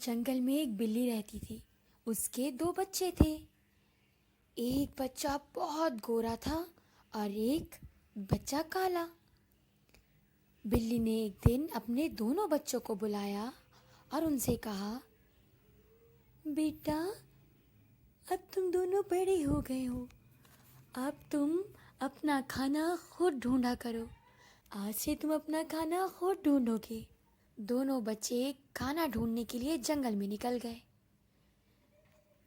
جنگل میں ایک بلی رہتی تھی۔ اس کے دو بچے تھے۔ ایک بچہ بہت گورا تھا اور ایک بچہ کالا۔ بلی نے ایک دن اپنے دونوں بچوں کو بلایا اور ان سے کہا، بیٹا، اب تم دونوں بڑے ہو گئے ہو، اب تم اپنا کھانا خود ڈھونڈا کرو۔ آج سے تم اپنا کھانا خود ڈھونڈو گے۔ دونوں بچے کھانا ڈھونڈنے کے لیے جنگل میں نکل گئے۔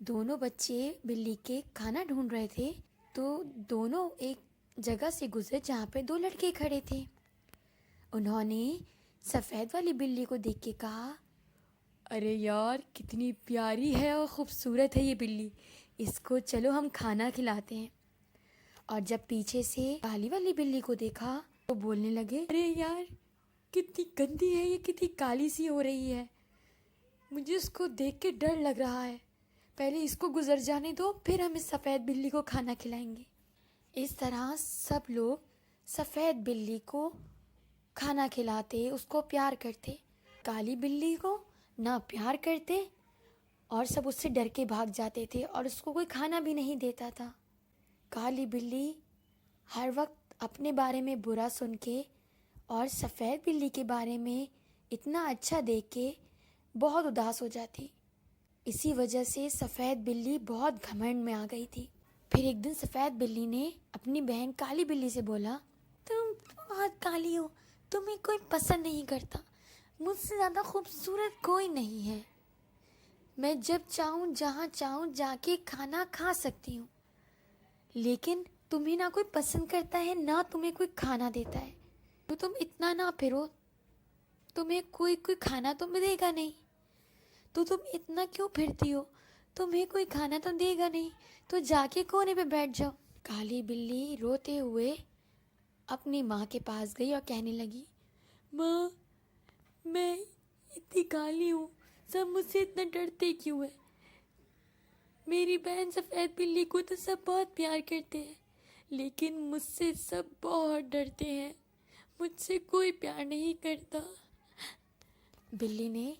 دونوں بچے بلی کے کھانا ڈھونڈ رہے تھے تو دونوں ایک جگہ سے گزرے جہاں پہ دو لڑکے کھڑے تھے۔ انہوں نے سفید والی بلی کو دیکھ کے کہا، ارے یار، کتنی پیاری ہے اور خوبصورت ہے یہ بلی، اس کو چلو ہم کھانا کھلاتے ہیں۔ اور جب پیچھے سے کالی والی بلی کو دیکھا تو بولنے لگے، ارے یار، کتنی گندی ہے یہ، کتنی کالی سی ہو رہی ہے، مجھے اس کو دیکھ کے ڈر لگ رہا ہے، پہلے اس کو گزر جانے دو، پھر ہم اس سفید بلی کو کھانا کھلائیں گے۔ اس طرح سب لوگ سفید بلی کو کھانا کھلاتے، اس کو پیار کرتے، کالی بلی کو نہ پیار کرتے اور سب اس سے ڈر کے بھاگ جاتے تھے اور اس کو کوئی کھانا بھی نہیں دیتا تھا۔ کالی بلی ہر وقت اپنے بارے میں برا سن کے اور سفید بلی کے بارے میں اتنا اچھا دیکھ کے بہت اداس ہو جاتی۔ اسی وجہ سے سفید بلی بہت گھمنڈ میں آ گئی تھی۔ پھر ایک دن سفید بلی نے اپنی بہن کالی بلی سے بولا، تم بہت کالی ہو، تمہیں کوئی پسند نہیں کرتا، مجھ سے زیادہ خوبصورت کوئی نہیں ہے، میں جب چاہوں جہاں چاہوں جا کے کھانا کھا سکتی ہوں، لیکن تمہیں نہ کوئی پسند کرتا ہے نہ تمہیں کوئی کھانا دیتا ہے، تو تم اتنا نہ پھرو، تمہیں کوئی کھانا تو دے گا نہیں، تو تم اتنا کیوں پھرتی ہو، تمہیں کوئی کھانا تو دے گا نہیں، تو جا کے کونے پہ بیٹھ جاؤ۔ کالی بلی روتے ہوئے اپنی ماں کے پاس گئی اور کہنے لگی، ماں، میں اتنی کالی ہوں، سب مجھ سے اتنا ڈرتے کیوں ہے؟ میری بہن سفید بلی کو تو سب بہت پیار کرتے ہیں، لیکن مجھ سے سب بہت ڈرتے ہیں، مجھ سے کوئی پیار نہیں کرتا۔ بلی نے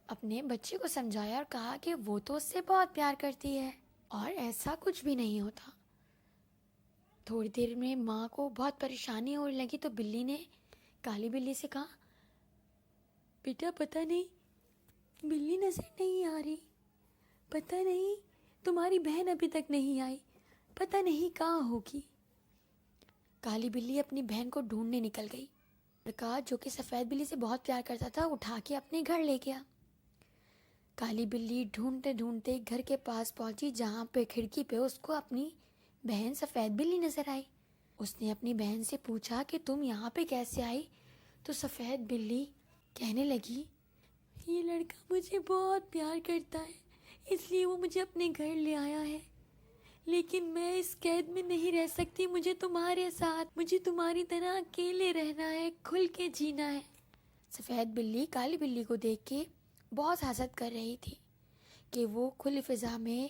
اپنے بچے کو سمجھایا اور کہا کہ وہ تو اس سے بہت پیار کرتی ہے اور ایسا کچھ بھی نہیں ہوتا۔ تھوڑی دیر میں ماں کو بہت پریشانی ہونے لگی تو بلی نے کالی بلی سے کہا، بیٹا، پتہ نہیں بلی نظر نہیں آ رہی، پتہ نہیں تمہاری بہن ابھی تک نہیں آئی، پتہ نہیں کہاں ہوگی۔ کالی بلی اپنی بہن کو ڈھونڈنے نکل گئی۔ لڑکا جو کہ سفید بلی سے بہت پیار کرتا تھا اٹھا کے اپنے گھر لے گیا۔ کالی بلی ڈھونڈتے ڈھونڈتے گھر کے پاس پہنچی جہاں پہ کھڑکی پہ اس کو اپنی بہن سفید بلی نظر آئی۔ اس نے اپنی بہن سے پوچھا کہ تم یہاں پہ کیسے آئی؟ تو سفید بلی کہنے لگی، یہ لڑکا مجھے بہت پیار کرتا ہے، اس لیے وہ مجھے اپنے گھر لے آیا ہے، لیکن میں اس قید میں نہیں رہ سکتی، مجھے تمہارے ساتھ، مجھے تمہاری طرح اکیلے رہنا ہے، کھل کے جینا ہے۔ سفید بلی کالی بلی کو دیکھ کے بہت حسد کر رہی تھی کہ وہ کھلی فضا میں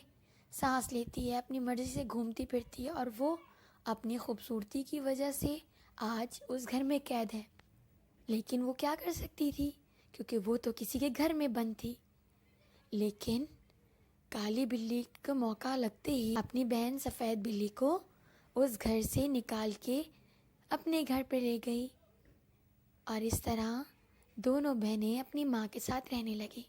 سانس لیتی ہے، اپنی مرضی سے گھومتی پھرتی ہے اور وہ اپنی خوبصورتی کی وجہ سے آج اس گھر میں قید ہے، لیکن وہ کیا کر سکتی تھی کیونکہ وہ تو کسی کے گھر میں بند تھی۔ لیکن کالی بلی کو موقع لگتے ہی اپنی بہن سفید بلی کو اس گھر سے نکال کے اپنے گھر پہ لے گئی اور اس طرح دونوں بہنیں اپنی ماں کے ساتھ رہنے لگی۔